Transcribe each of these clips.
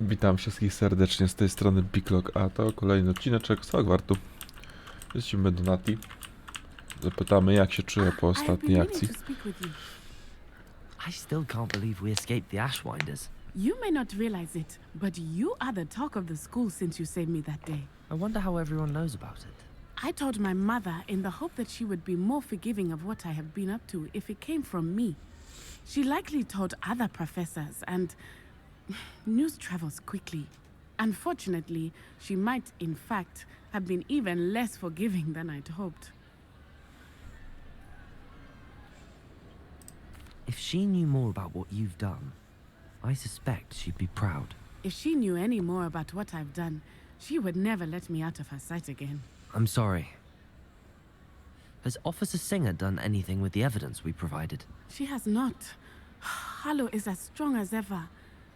Witam wszystkich serdecznie z tej strony Biklok, a to kolejny odcineczek z Hogwartu. Lecimy do Nati. Zapytamy, jak się czuje po ostatniej akcji. I still can't believe we escaped the Ashwinders. You may not realize it, but you are the talk of the school since you saved me that day. I wonder how everyone knows about it. I told my mother in the hope that she would be more forgiving of what I have been up to if it came from me. She likely told other professors, and news travels quickly. Unfortunately, she might, in fact, have been even less forgiving than I'd hoped. If she knew more about what you've done, I suspect she'd be proud. If she knew any more about what I've done, she would never let me out of her sight again. I'm sorry. Has Officer Singer done anything with the evidence we provided? She has not. Harlow is as strong as ever.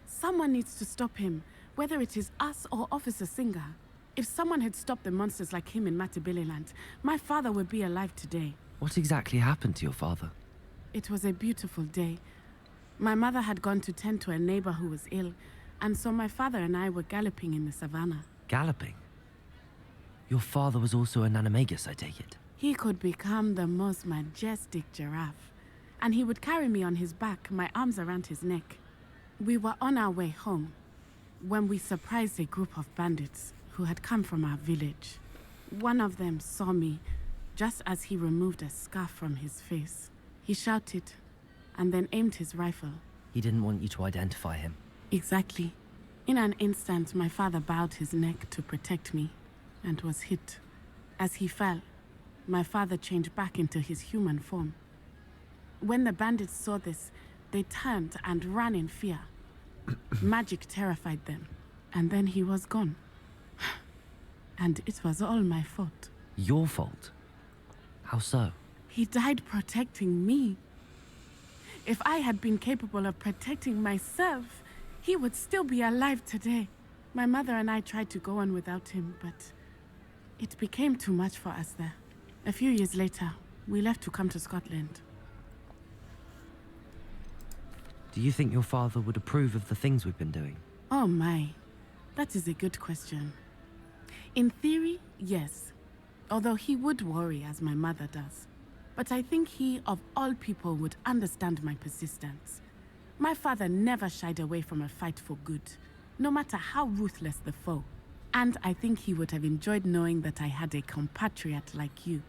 Someone needs to stop him, whether it is us or Officer Singer. If someone had stopped the monsters like him in Matabeleland, my father would be alive today. What exactly happened to your father? It was a beautiful day. My mother had gone to tend to a neighbor who was ill, and so my father and I were galloping in the savannah. Galloping? Your father was also an animagus, I take it. He could become the most majestic giraffe, and he would carry me on his back, my arms around his neck. We were on our way home when we surprised a group of bandits who had come from our village. One of them saw me just as he removed a scarf from his face. He shouted and then aimed his rifle. He didn't want you to identify him. Exactly. In an instant, my father bowed his neck to protect me and was hit. As he fell, my father changed back into his human form. When the bandits saw this, they turned and ran in fear. Magic terrified them, and then he was gone. And it was all my fault. Your fault? How so? He died protecting me. If I had been capable of protecting myself, he would still be alive today. My mother and I tried to go on without him, but it became too much for us there. A few years later, we left to come to Scotland. Do you think your father would approve of the things we've been doing? Oh my, that is a good question. In theory, yes. Although he would worry as my mother does. But I think he, of all people, would understand my persistence. My father never shied away from a fight for good, no matter how ruthless the foe. And I think he would have enjoyed knowing that I had a compatriot like you.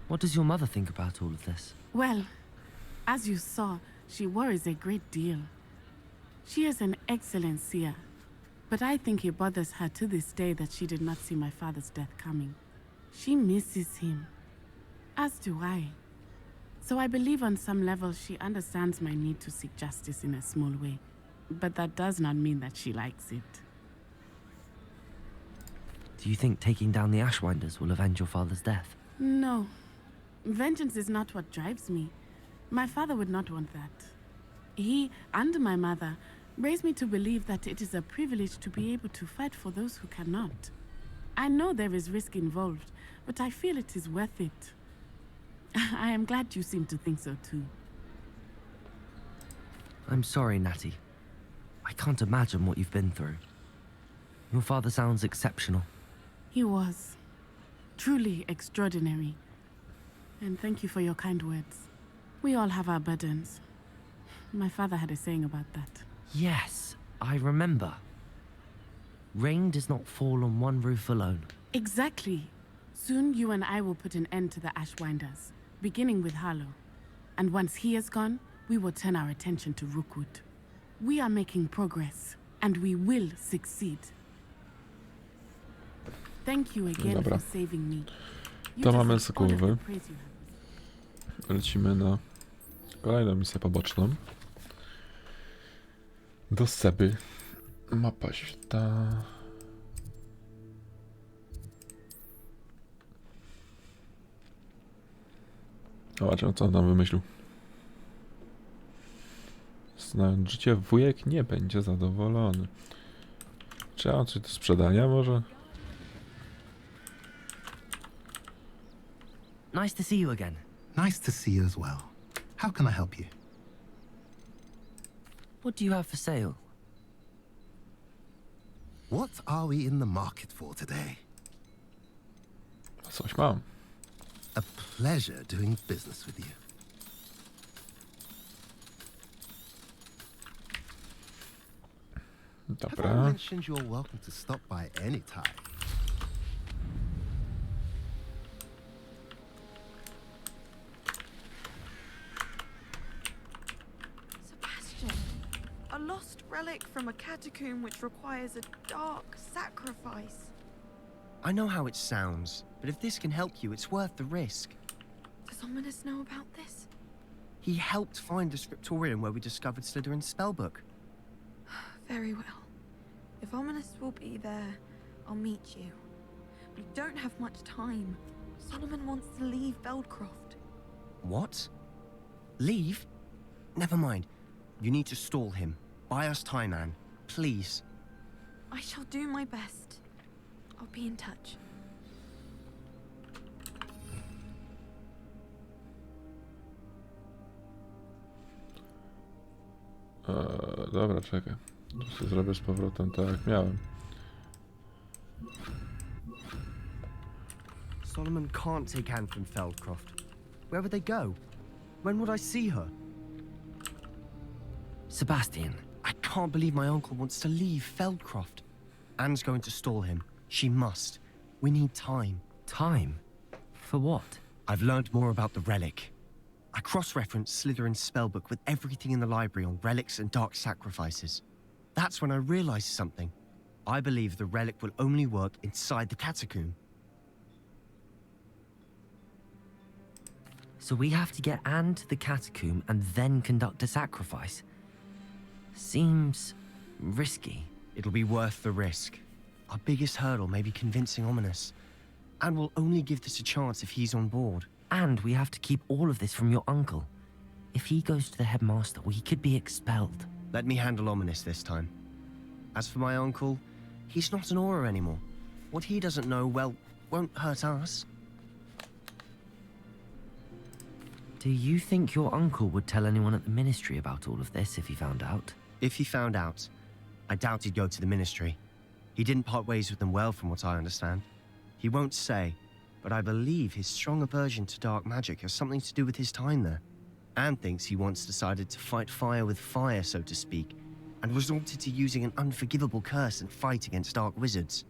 What does your mother think about all of this? Well, as you saw, she worries a great deal. She is an excellent seer, but I think it bothers her to this day that she did not see my father's death coming. She misses him, as do I. So I believe on some level she understands my need to seek justice in a small way, but that does not mean that she likes it. Do you think taking down the Ashwinders will avenge your father's death? No. Vengeance is not what drives me. My father would not want that. He and my mother raised me to believe that it is a privilege to be able to fight for those who cannot. I know there is risk involved, but I feel it is worth it. I am glad you seem to think so too. I'm sorry, Natty. I can't imagine what you've been through. Your father sounds exceptional. He was. Truly extraordinary. And thank you for your kind words. We all have our burdens. My father had a saying about that. Yes, I remember. Rain does not fall on one roof alone. Exactly. Soon you and I will put an end to the Ashwinders, beginning with Harlow. And once he is gone, we will turn our attention to Rookwood. We are making progress, and we will succeed. Thank you again Dobra. for saving me. You To mamy z deserve all of głowy. the praise you have. Lecimy na kolejną misję poboczną. Do Seby. Mapa świata. Zobaczmy, co on nam wymyślił. Znając życie, wujek nie będzie zadowolony. Czy ja mam coś do sprzedania może? Nice to see you again. Nice to see you as well. How can I help you? What do you have for sale? What are we in the market for today? Coś mam. A pleasure doing business with you. Have I Dobra. mentioned you're welcome to stop by any time? Sebastian, a lost relic from a catacomb which requires a dark sacrifice. I know how it sounds, but if this can help you, it's worth the risk. Does Ominous know about this? He helped find the scriptorium where we discovered Slytherin's spellbook. Very well. If Ominous will be there, I'll meet you. We don't have much time. Solomon wants to leave Veldcroft. What? Leave? Never mind. You need to stall him. Buy us time, Anne. Please. I shall do my best. I'll be in touch. Dobra, czekaj. To sobie zrobię z powrotem tak jak miałem. Solomon can't take Anne from Feldcroft. Where would they go? When would I see her? Sebastian, I can't believe my uncle wants to leave Feldcroft. Anne's going to stall him. She must. We need time. Time? For what? I've learned more about the relic. I cross-referenced Slytherin's spellbook with everything in the library on relics and dark sacrifices. That's when I realized something. I believe the relic will only work inside the catacomb. So we have to get Anne to the catacomb and then conduct a sacrifice? Seems risky. It'll be worth the risk. Our biggest hurdle may be convincing Ominous. And we'll only give this a chance if he's on board. And we have to keep all of this from your uncle. If he goes to the headmaster, we could be expelled. Let me handle Ominous this time. As for my uncle, he's not an Auror anymore. What he doesn't know, well, won't hurt us. Do you think your uncle would tell anyone at the ministry about all of this if he found out? If he found out, I doubt he'd go to the ministry. He didn't part ways with them well, from what I understand. He won't say, but I believe his strong aversion to dark magic has something to do with his time there. Anne thinks he once decided to fight fire with fire, so to speak, and resorted to using an unforgivable curse and fight against dark wizards.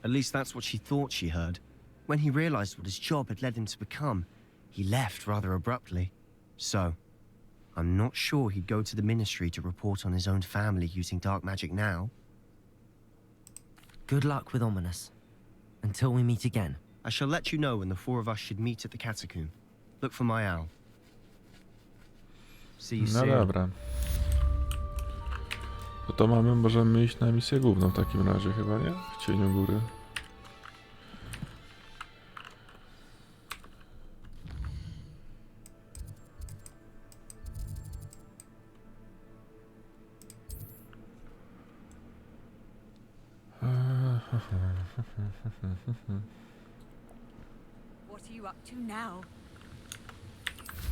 At least that's what she thought she heard. When he realized what his job had led him to become, he left rather abruptly. So, I'm not sure he'd go to the ministry to report on his own family using dark magic now. Good luck with Ominous. Until we meet again. I shall let you know when the four of us should meet at the catacomb. Look for my owl. See you No soon. dobra. No to możemy iść na misję główną w takim razie chyba, nie? W cieniu góry. What are you up to now?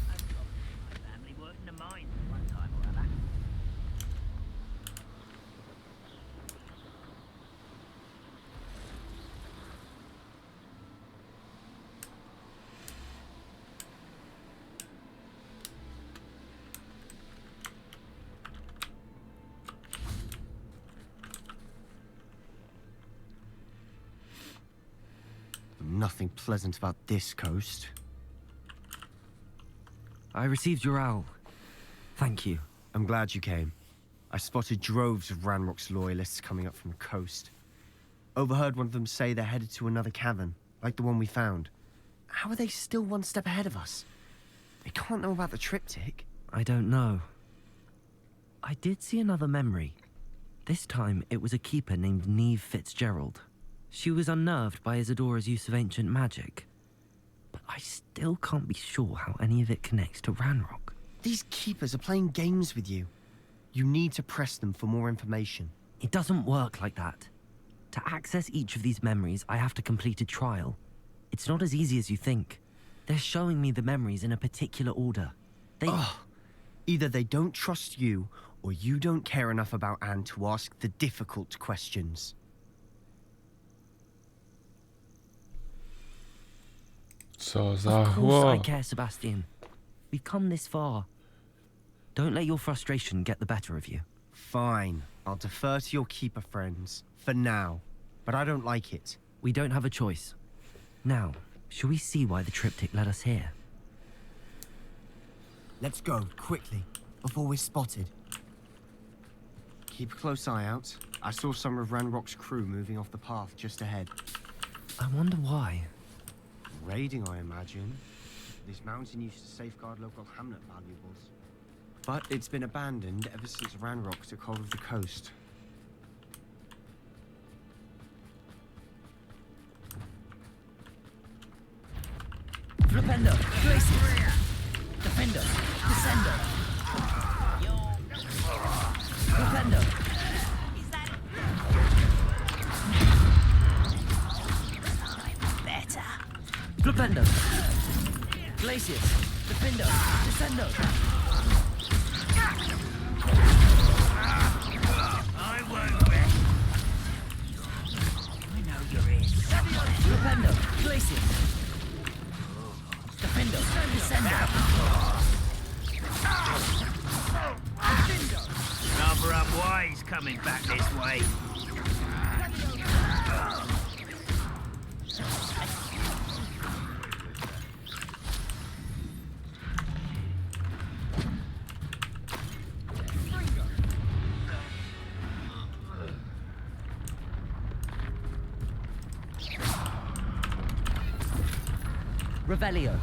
My family worked in a mine one time or other. Nothing pleasant about this coast. I received your owl. Thank you. I'm glad you came. I spotted droves of Ranrock's loyalists coming up from the coast. Overheard one of them say they're headed to another cavern, like the one we found. How are they still one step ahead of us? They can't know about the triptych. I don't know. I did see another memory. This time it was a keeper named Neve Fitzgerald. She was unnerved by Isadora's use of ancient magic. But I still can't be sure how any of it connects to Ranrock. These keepers are playing games with you. You need to press them for more information. It doesn't work like that. To access each of these memories, I have to complete a trial. It's not as easy as you think. They're showing me the memories in a particular order. Either they don't trust you, or you don't care enough about Anne to ask the difficult questions. Co za Of course I chłop. care, Sebastian. We've come this far. Don't let your frustration get the better of you. Fine, I'll defer to your keeper friends, for now. But I don't like it. We don't have a choice. Now, shall we see why the triptych led us here? Let's go, quickly, before we're spotted. Keep a close eye out. I saw some of Ranrock's crew moving off the path just ahead. I wonder why. Raiding, I imagine. This mountain used to safeguard local hamlet valuables. But it's been abandoned ever since Ranrock took hold of the coast. Flipendo, Glacier, Defender, Descender. Flipendo. Better. Flipendo, Glacier, Defender, Descendo. I won't bet. I know you're in. Flipendo, Glacier. Defender, Descender. Rather unwise coming back this way. Revelio.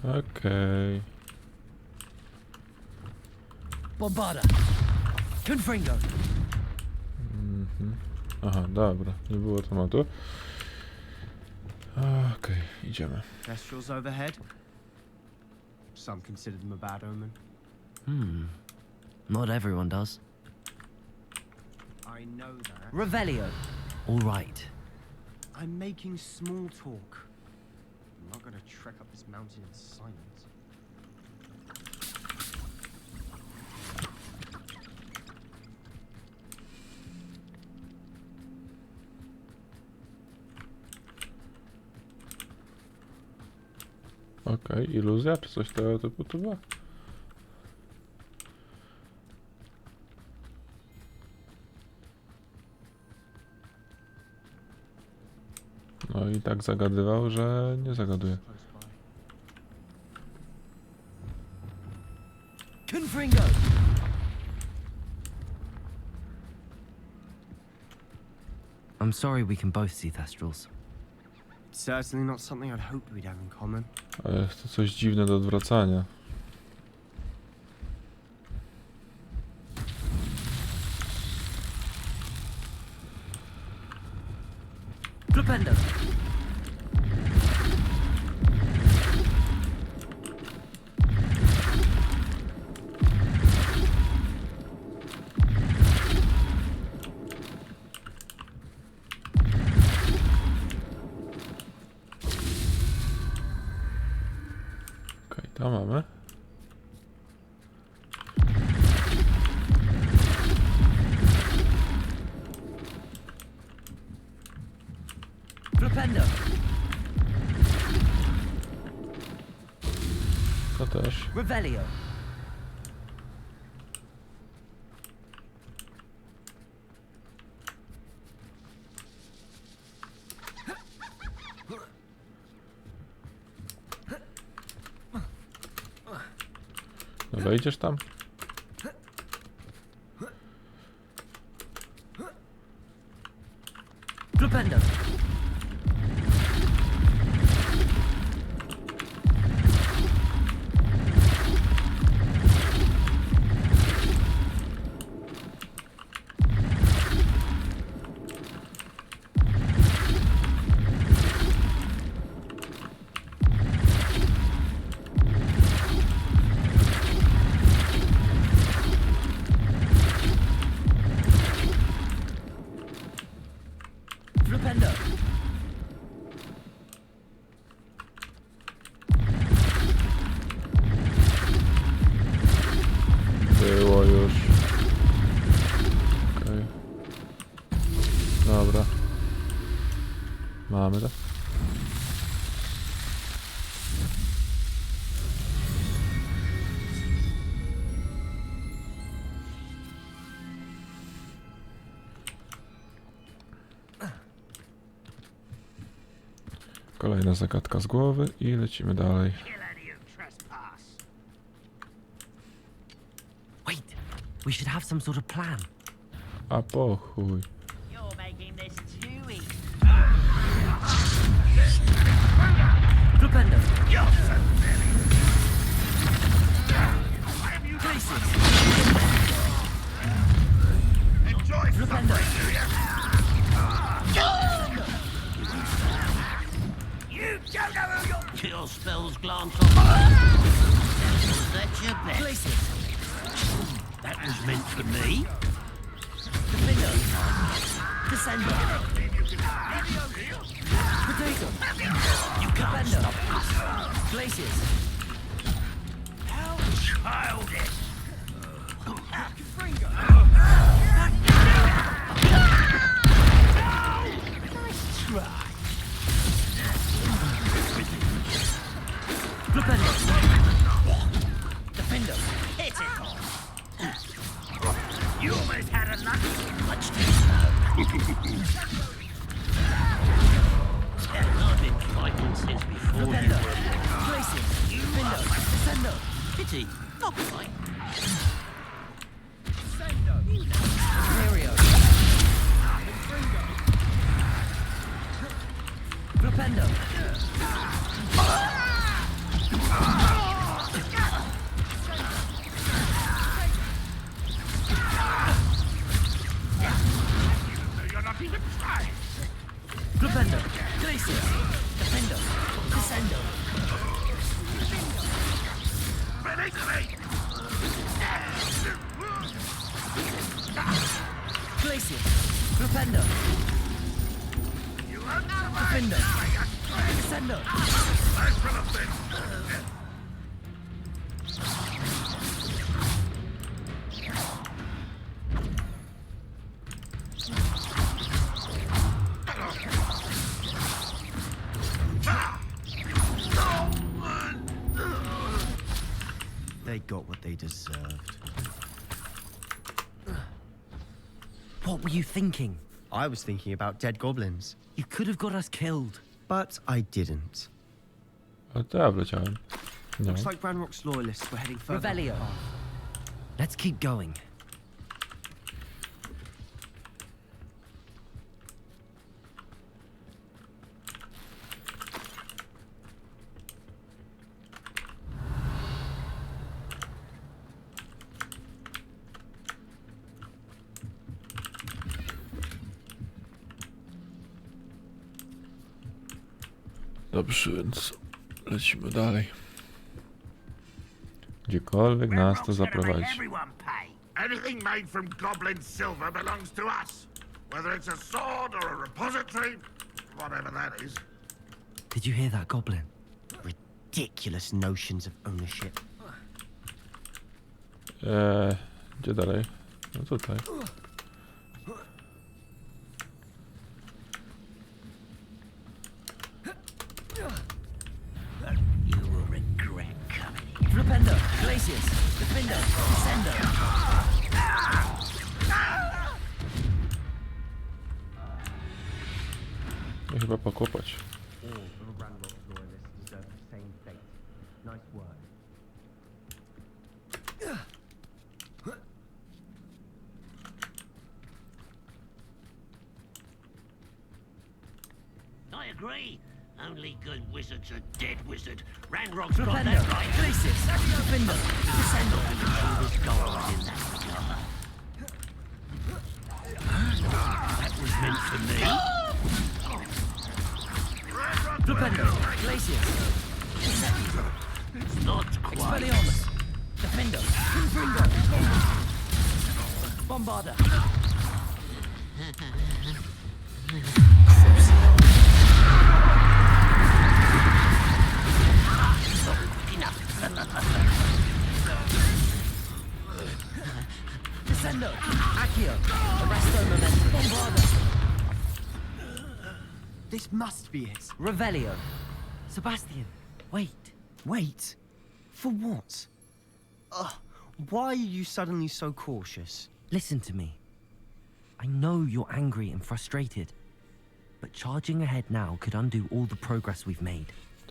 Okej. Bombarda. Confringo. Aha, dobra. Nie było tematu. Okej, idziemy. Kestrels overhead. Some consider them a bad omen. Not everyone does. I know that. Revelio. All right. I'm making small talk. I'm not gonna trek up this mountain in silence. Okej, iluzja czy coś tego typu to była? No i tak zagadywał, że nie zagaduje. Close by. Confringo. I'm sorry we can both see Thestrals. It's certainly not something I'd hoped we'd have in common. Ale jest to coś dziwne do odwracania. Flipendo. Okej, to mamy. Flipendo. To też. Revelio. No wejdziesz tam? Flipendo. Kolejna zagadka z głowy i lecimy dalej. Kill any who trespass. Wait, we should have some sort of plan. A po chuj. You're making this too easy. Flipendo. You're so very... Places. Enjoy Flipendo. You don't know who you're... Kill spells glance off. That's your best. Places. That was meant for me. Flipendo. Descendo. Potato. You can't Flipendo. stop. Places. How childish. Nice try. Flipendo. Defendo. Hit it. You almost had a lunch. Much too slow. I've been fighting since before you Flipendo. were Places. Defendo. Descendo. pity. Not quite. Stereo. Flipendo. You're not even trying. Flipendo. Glacier. Defendo. Descendo. Glacier. Flipendo. Defendo. Descendo. They got what they deserved. What were you thinking? I was thinking about dead goblins, You could have got us killed. but I didn't. A to ja wleciałem. No. Looks like Ranrock's loyalists were heading further. Revelio. Let's keep going. Dobrze, więc lecimy dalej. Gdziekolwiek nas to zaprowadzi. Everyone pay. Anything made from goblin silver belongs to us. Whether it's a sword or a repository, whatever that is. Did you hear that, Goblin? Ridiculous notions of ownership. Gdzie dalej? No tutaj. You will regret coming here. Flipendo. Glaciers. Defendo. Descendo. No chyba pokłopać. All of Ranrock's loyalists deserve the same fate. Nice work. I agree. Only good wizards are dead wizard. Ranrock's got Flipendo. that right. Glaciers. Defendo. Descendo. This gold in that regard. That was meant for me. Flipendo. Glaciers. Not quite. Expelliarmus. Defendo. Confringo. Bombarda. Descendo. Accio. Arresto momentum. Bombarda. This must be it. Revelio. Sebastian, wait. Wait. For what? Ugh. Why are you suddenly so cautious? Listen to me. I know you're angry and frustrated. but charging ahead now could undo all the progress we've made.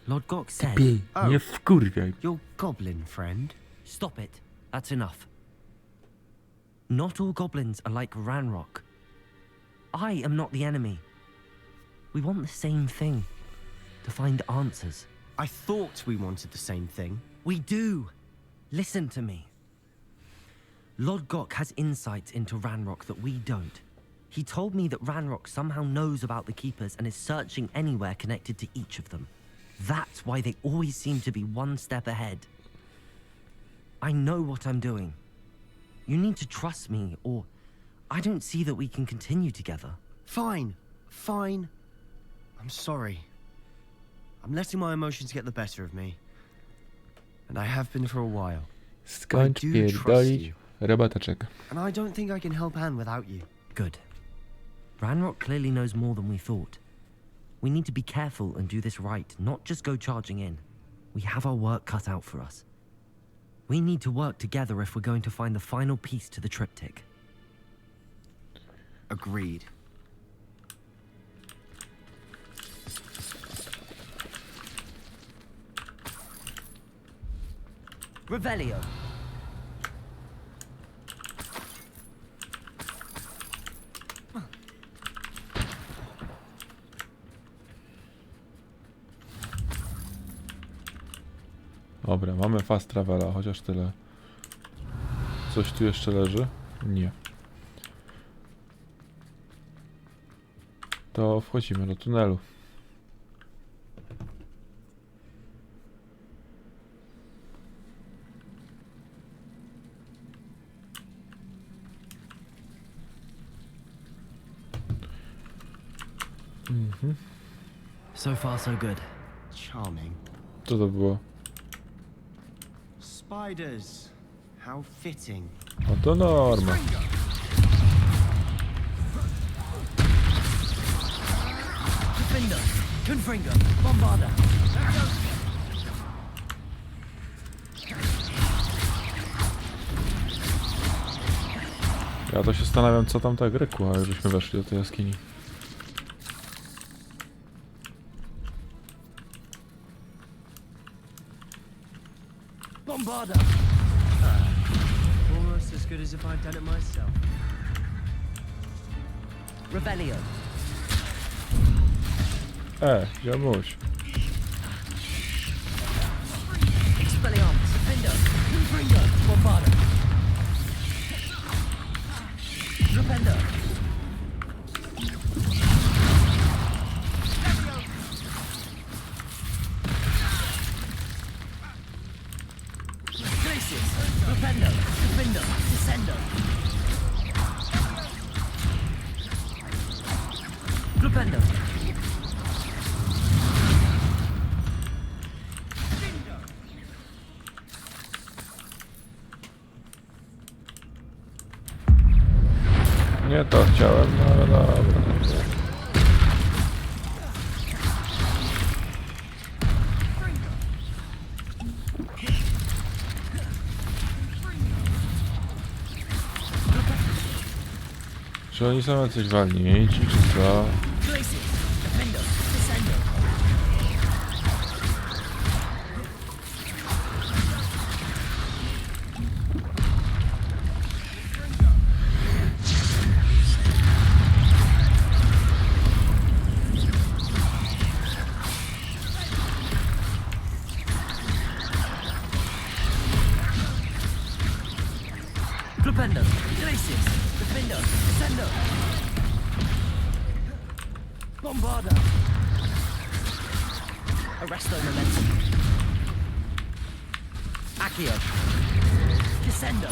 Lord Gok said... Nie wkurwiaj. Your goblin friend? Stop it. That's enough. Not all goblins are like Ranrock. I am not the enemy. We want the same thing. To find answers. I thought we wanted the same thing. We do. Listen to me. Lord Gok has insights into Ranrock that we don't. He told me that Ranrock somehow knows about the Keepers and is searching anywhere connected to each of them. That's why they always seem to be one step ahead. I know what I'm doing. You need to trust me, or I don't see that we can continue together. Fine. Fine. I'm sorry. I'm letting my emotions get the better of me. And I have been for a while. Skończ pierdolić. Robota czeka. And I don't think I can help Anne without you. Good. Ranrock clearly knows more than we thought. We need to be careful and do this right, not just go charging in. We have our work cut out for us. We need to work together if we're going to find the final piece to the triptych. Agreed. Revelio. Dobra, mamy fast travela, chociaż tyle. Coś tu jeszcze leży? Nie. To wchodzimy do tunelu. So far, so good. Charming. Co to było? Spiders. How fitting. No to norma. Defender, Confringo, Bombarda. Ja to się zastanawiam, co tam tak rykło, a żeśmy weszli do tej jaskini. Bombarda. Almost as good as if I'd done it myself. Revelio. Ziomuś. Expelliarmus, Defender, Confringo, Bombarda. Defender. Gracious, Defender, Defender, Descender. Defender. Nie to chciałem, no ale dobra. Czy oni są jacyś walnięci, czy co? Defender, Glacius, Defender, Descender. Bombarda. Arresto Momentum. Accio. Descender.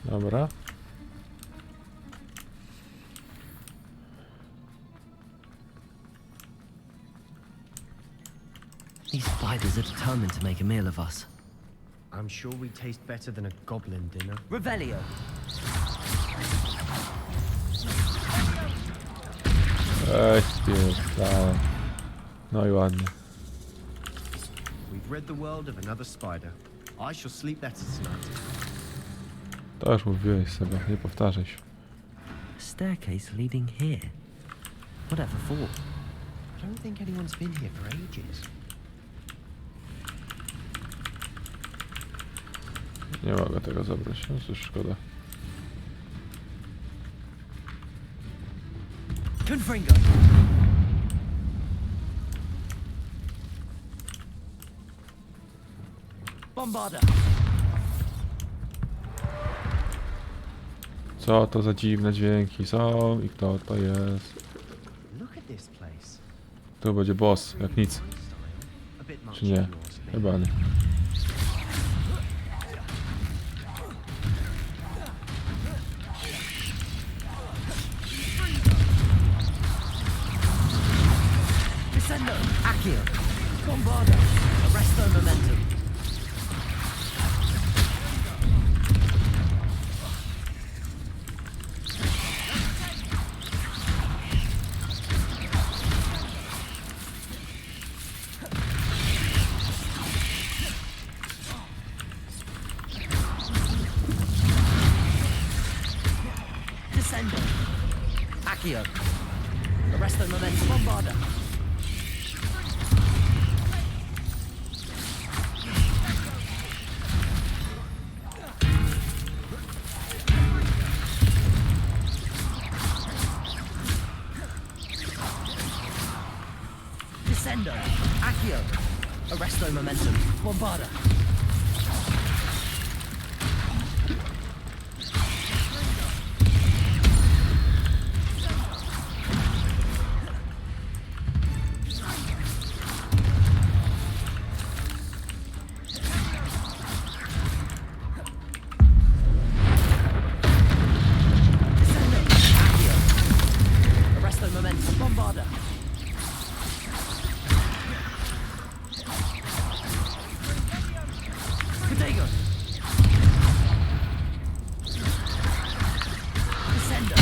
Dobra. These spiders are determined to make a meal of us. I'm sure we taste better than a goblin dinner. Revelio. Spierdalaj. No i ładnie. We've rid the world of another spider. I shall sleep better tonight. To już mówiłeś sobie, nie powtarzaj się. Staircase leading here. Whatever for? I don't think anyone's been here for ages. Nie mogę tego zabrać, no cóż, szkoda. Confringo. Bombarda. Co to za dziwne dźwięki są i kto to jest? Look at this place. Tu będzie boss, jak nic. A bit much Czy nie? of yours, maybe. Chyba nie. Descendo. Accio. Bombarda. Arresto momentum. Descendo. Accio. Arresto momentum. Bombarda. Descendo. Accio. Arresto momentum. Bombarda. Descendo. Accio. Arresto momentum. Bombarda. Protego. Descendo.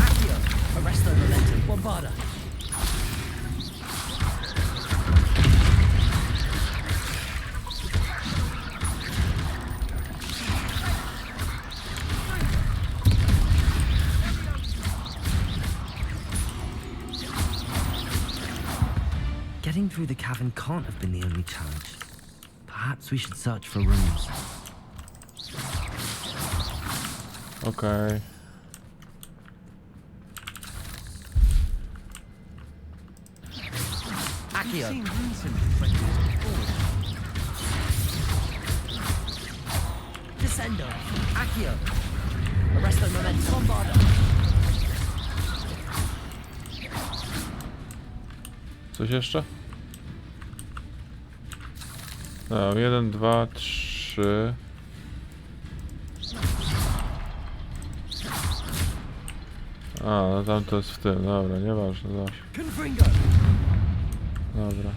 Accio. Arresto momentum. Bombarda. Getting through the cavern can't have been the only challenge. Perhaps we should search for rooms. Okej. Accio. Seen recently when he was before. Descendo. Accio. Arresto momentum. Bombarda. Coś jeszcze? No, 1, 2, 3. A, no tam to jest w tym, dobra, nieważne, zaś. Confringo. Dobra.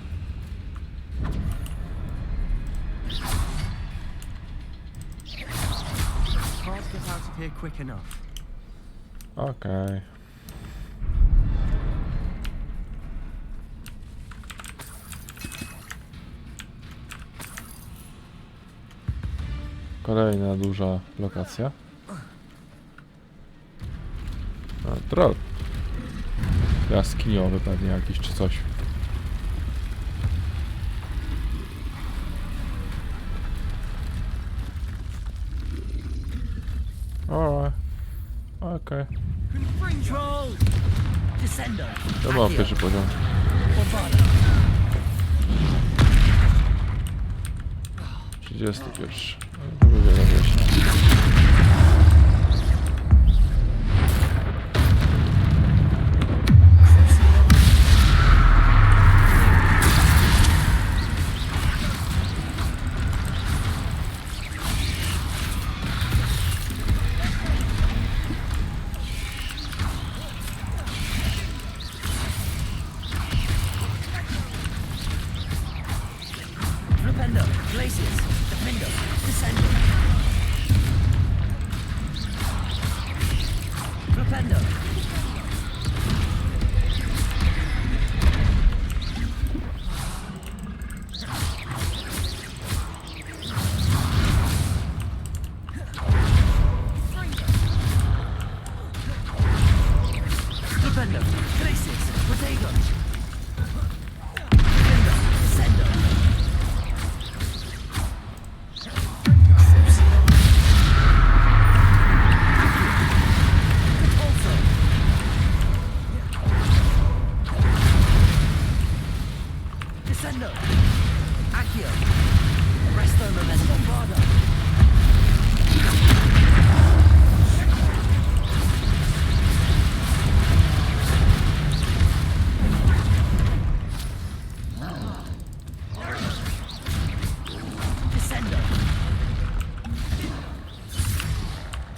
Can't get out of here quick enough. Okej. Kolejna duża lokacja. A, troll. Jaskiniowy pewnie jakiś czy coś. O, okej. Control. Descendo. To był pierwszy poziom. Bombarda. 31. No, to by wiele wieści.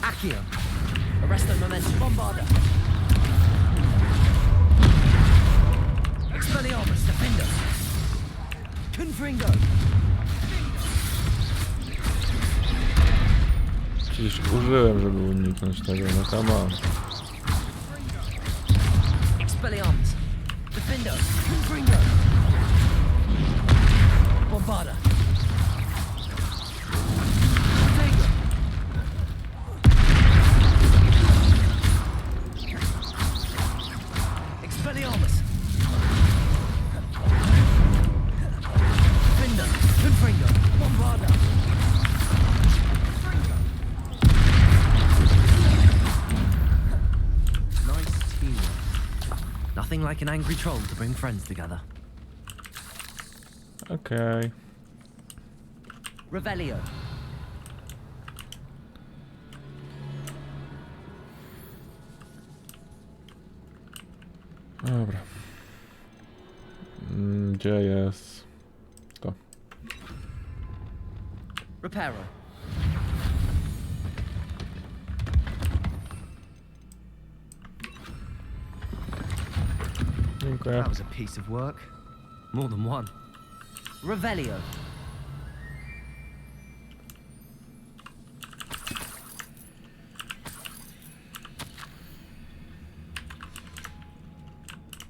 Accio. Arresto momentum. Bombarda. Expelliarmus. Defender. Confringo. Przecież użyłem, żeby uniknąć tego, no come on. Expelliarmus. Defender. Confringo. Bombarda. Expelliarmus. Defender. Confringo. Bombarda. Nice teamwork. Nothing like an angry troll to bring friends together. Okej. Revelio. Dobra. Gdzie jest to? Reparo. Dziękuję. That was a piece of work. More than one. Revelio.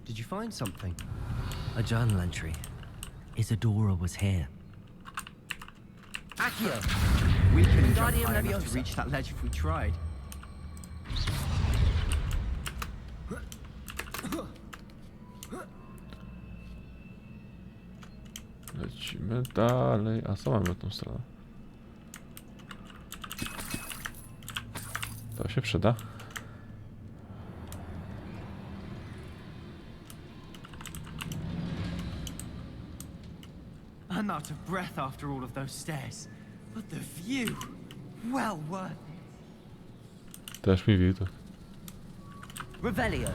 Did you find something? A journal entry. Isadora was here. Accio. We couldn't jump Guardian high enough Leviosa. to reach that ledge if we tried. Lecimy dalej. A co mamy w tą stronę? To się przyda. I'm out of breath after all of those stairs. But the view, well worth it. Też mi widać. Revelio.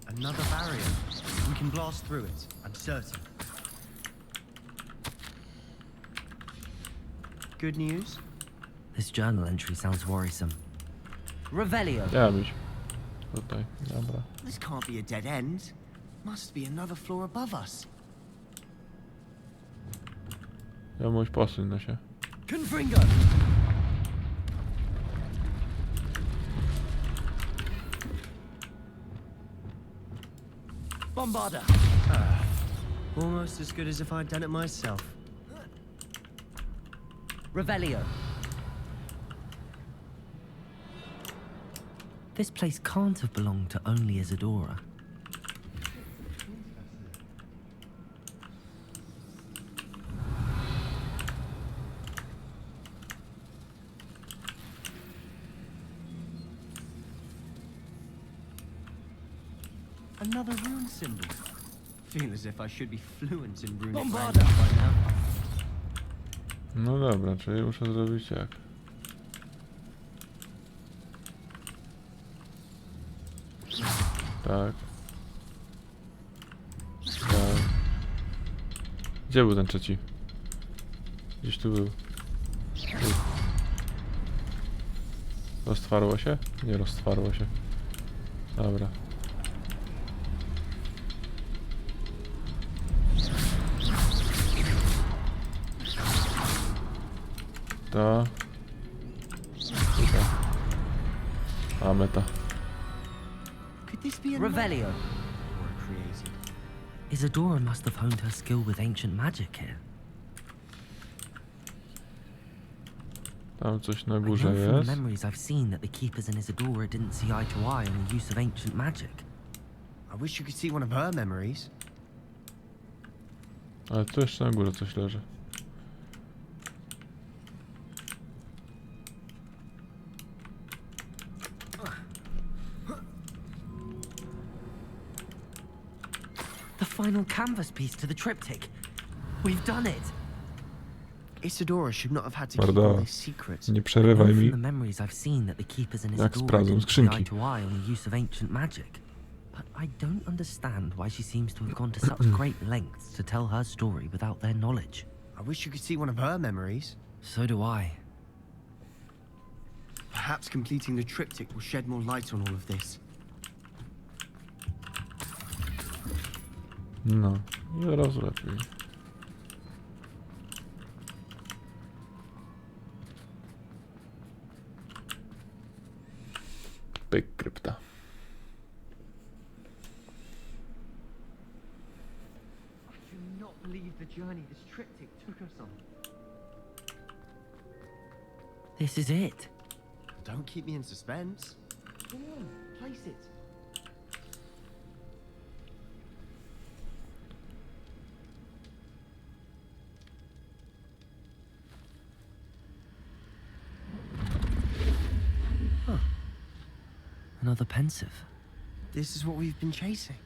Another barrier. We can blast through it, I'm certain. Good news? This journal entry sounds worrisome. Revelio. Ja mieć. Tutaj, dobra. This can't be a dead end. Must be another floor above us. Ja mój posuń no się. Confringo. Bombarda. Almost as good as if I'd done it myself. Revelio. This place can't have belonged to only Isadora. Another rune symbol. Feel as if I should be fluent in runic Bombarda. language by now. No dobra, czyli muszę zrobić jak? Tak. Tak. Gdzie był ten trzeci? Gdzieś tu był. Tu. Roztwarło się? Nie roztwarło się. Dobra. To. Tutaj. Mamy to. Could this be another Revelio. or created? Isadora must have honed her skill with ancient magic here. Tam coś na I know górze from the jest. memories I've seen that the keepers in Isadora didn't see eye to eye on the use of ancient magic. I wish you could see one of her memories. Ale tu jeszcze na górze coś leży. The final canvas piece to the triptych. We've done it. Isadora should not have had to keep all Mordo, this secret. nie I know przerywaj from mi. the memories I've seen that the keepers in Jak Isadora sprawdzą didn't see skrzynki. eye to eye on the use of ancient magic. But I don't understand why she seems to have gone to such great lengths to tell her story without their knowledge. I wish you could see one of her memories. So do I. Perhaps completing the triptych will shed more light on all of this. No, i od razu lepiej. Pyk, krypta. I do not believe the journey this triptych took us on. This is it. Don't keep me in suspense. Come on, place it. Another pensive. This is what we've been chasing.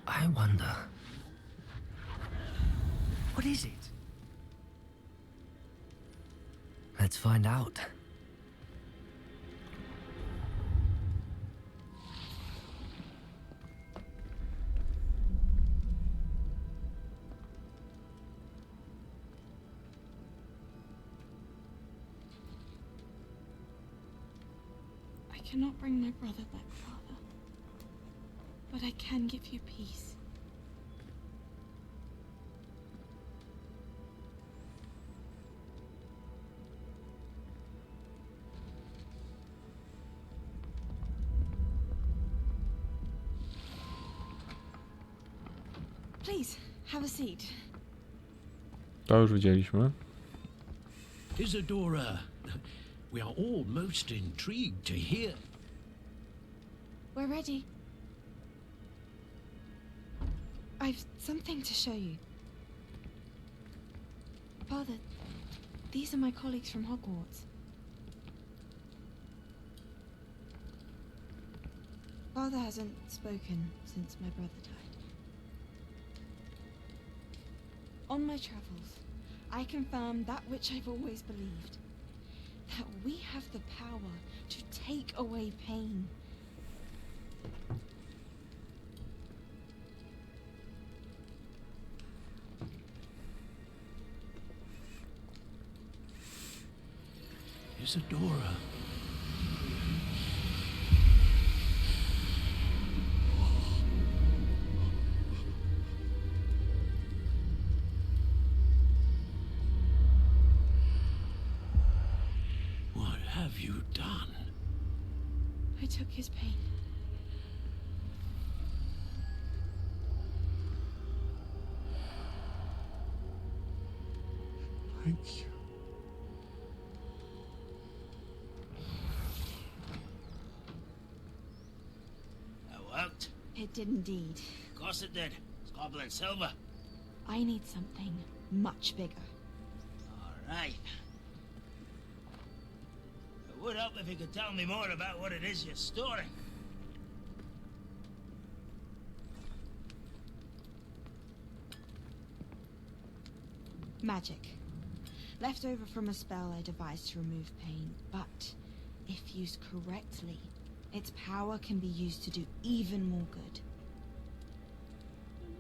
I wonder. What is it? Let's find out. I cannot bring my brother back, Father. But I can give you peace. Please, have a seat. To już widzieliśmy. Isadora, we are all most intrigued to hear. We're ready. I've something to show you. Father, these are my colleagues from Hogwarts. Father hasn't spoken since my brother died. On my travels, I confirm that which I've always believed. That we have the power to take away pain. Isadora. What have you done? I took his pain. Thank you. That worked. It did indeed. Of course it did. It's goblin silver. I need something much bigger. All right. It would help if you could tell me more about what it is you're storing. Magic. Left over from a spell I devised to remove pain, but if used correctly, its power can be used to do even more good.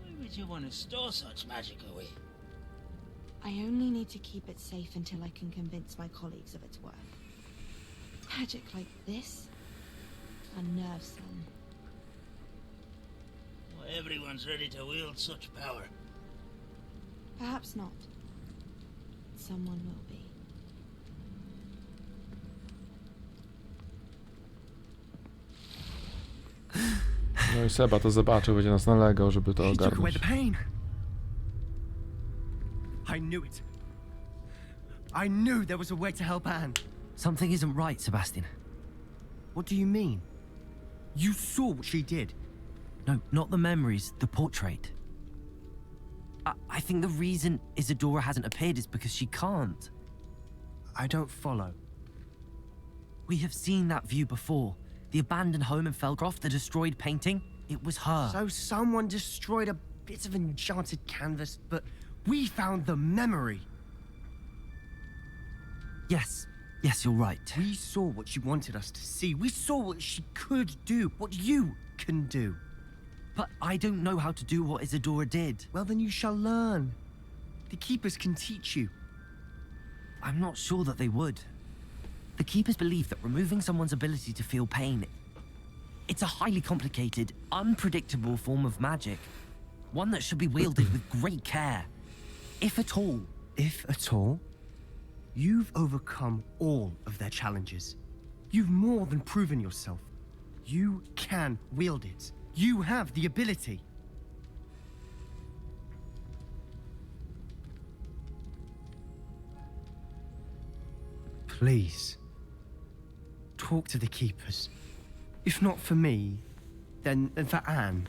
Why would you want to store such magic away? I only need to keep it safe until I can convince my colleagues of its worth. Magic like this unnerves them. Well, everyone's ready to wield such power. Perhaps not. Someone will be. No i Seba to zobaczył, będzie nas nalegał, żeby to He took away ogarnąć. the pain. I knew it. I knew there was a way to help Anne. Something isn't right, Sebastian. What do you mean? You saw what she did. No, not the memories, the portrait. I think the reason Isadora hasn't appeared is because she can't. I don't follow. We have seen that view before. The abandoned home in Felcroft, the destroyed painting. It was her. So someone destroyed a bit of enchanted canvas, but we found the memory. Yes, Yes, you're right. We saw what she wanted us to see. We saw what she could do, what you can do. But I don't know how to do what Isadora did. Well, then you shall learn. The Keepers can teach you. I'm not sure that they would. The Keepers believe that removing someone's ability to feel pain, it's a highly complicated, unpredictable form of magic. One that should be wielded with great care. If at all. If at all, you've overcome all of their challenges. You've more than proven yourself. You can wield it. You have the ability. Please, talk to the Keepers. If not for me, then for Anne.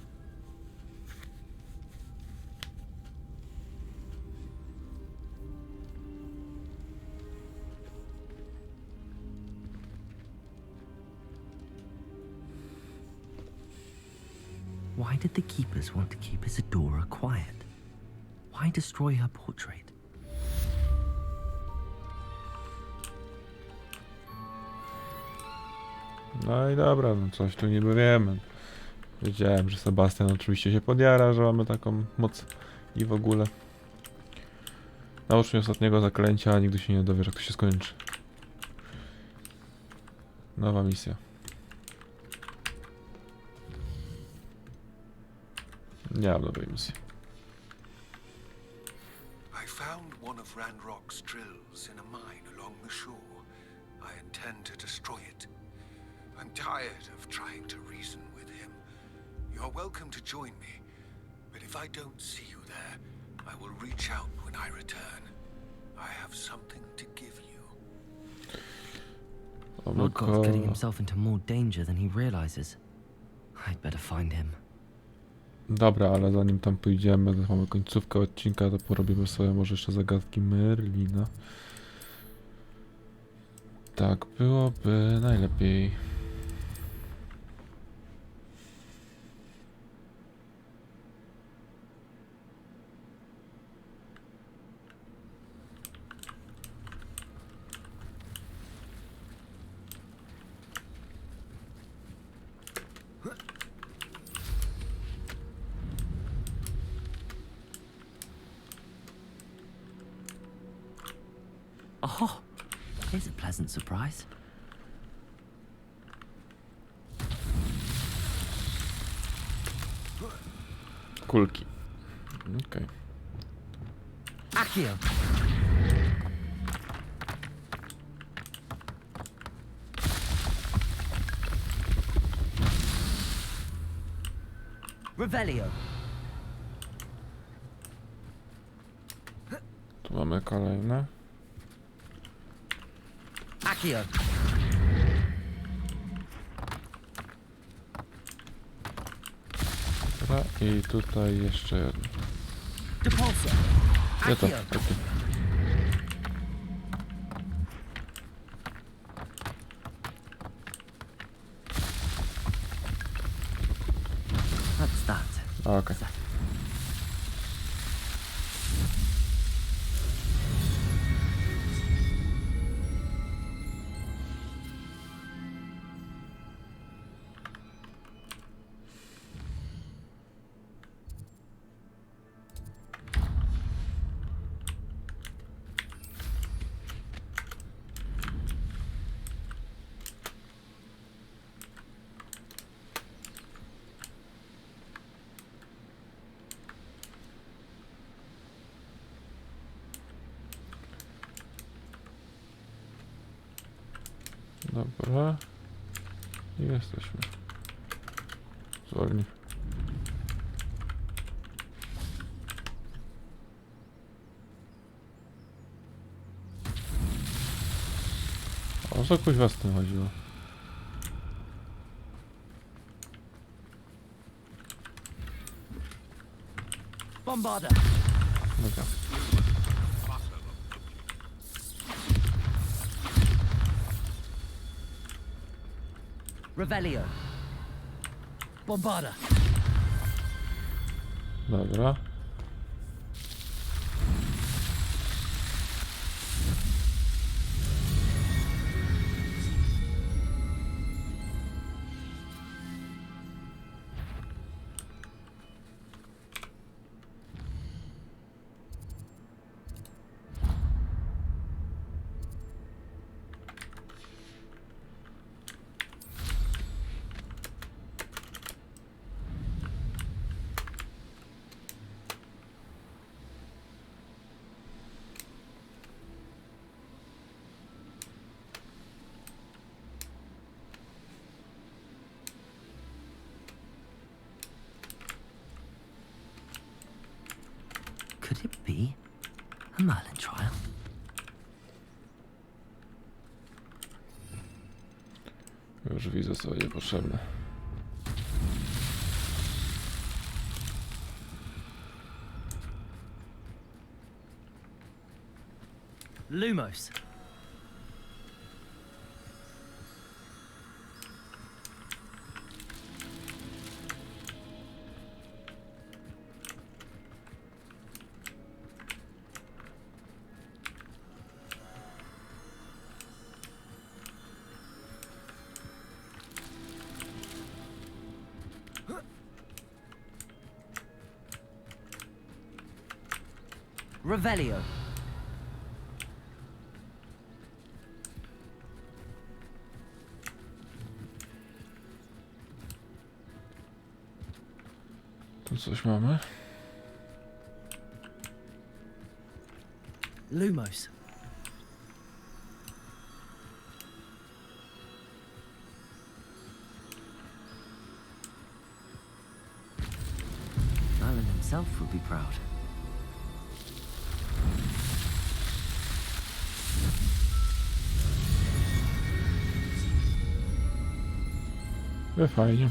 Why did the Keepers want to keep Isadora quiet? Why destroy her portrait? No i dobra, no coś tu niby wiemy. Wiedziałem, że Sebastian oczywiście się podjara, że mamy taką moc i w ogóle. Naucz mnie ostatniego zaklęcia, a nigdy się nie dowiesz, jak to się skończy. Nowa misja. Nie mam nowej misji. I found one of Ranrock's drills in a mine along the shore. I intend to destroy it. I'm tired of trying to reason with him. You're welcome to join me, but if I don't see you there, I will reach out when I return. I have something to give you. Oh my Lord God's getting God. himself into more danger than he realizes. I'd better find him. Dobra, ale zanim tam pójdziemy, to mamy końcówkę odcinka, to porobimy sobie może jeszcze zagadki Merlina. Tak byłoby najlepiej. Oh, here's a pleasant surprise. Kulki. Okej. Accio! Revelio! Tu mamy kolejne. Accio! Dobra, i tutaj jeszcze jedno. Depulso! Gdzie to? Accio! Takie. That's that. Okej. Dobra. I jesteśmy. Zwolnij. O co kuźwa z tym chodziło? Bombarda! Dobra. Revelio! Bombarda! Dobra. Merlin trial. Już widzę, co jest potrzebne. Lumos. Revelio. Tu coś mamy. Lumos. Merlin himself would be proud. Fajnie.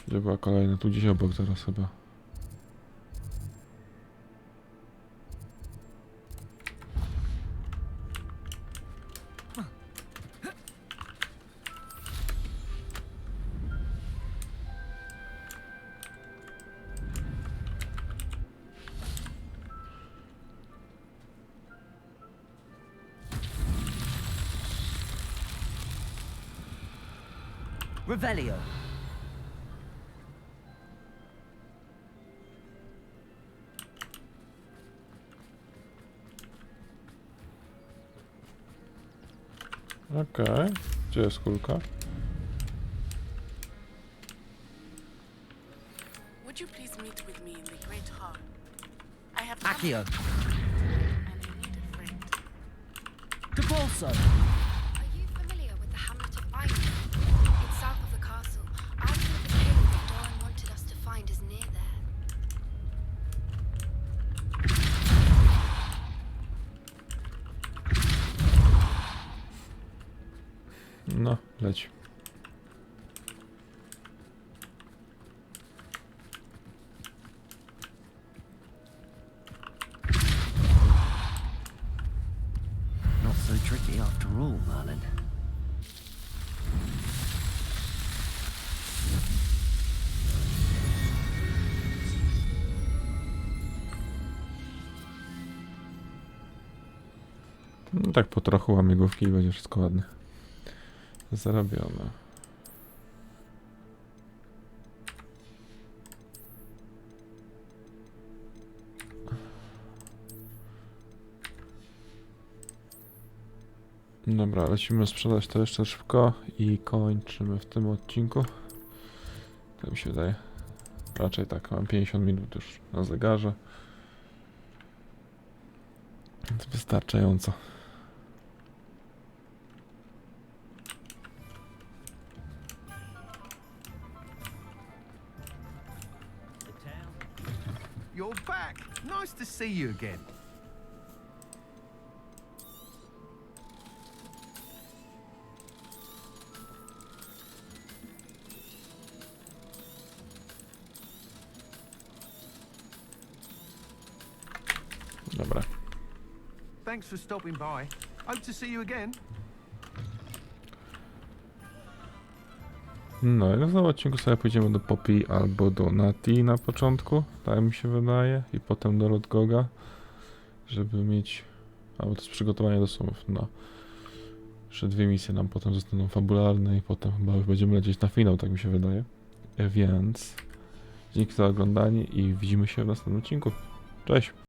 Gdzie była kolejna? Tu gdzieś obok zaraz chyba. Revelio. Okej. Gdzie jest kulka? Would you please meet with me in the great hall? I have Accio. and I need a friend. Debolso. Are you familiar with the hamlet of Iron? It's south of the castle. I feel the cave that Doran wanted us to find is near there. No, leć. Not so tricky after all, Merlin. No, tak po trochu łamigłówki i będzie wszystko ładnie. Zarobione. Dobra, lecimy sprzedać to jeszcze szybko i kończymy w tym odcinku. Tak mi się wydaje. Raczej tak, mam 50 minut już na zegarze. Więc wystarczająco. You're back. Nice to see you again. Dobra. Thanks for stopping by. Hope to see you again. No i na następnym odcinku sobie pójdziemy do Poppy albo do Nati na początku, tak mi się wydaje, i potem do Lodgoga, żeby mieć, albo to jest przygotowanie do sumów, no. Jeszcze dwie misje nam potem zostaną fabularne i potem chyba już będziemy lecieć na finał, tak mi się wydaje. Więc dzięki za oglądanie i widzimy się w następnym odcinku. Cześć!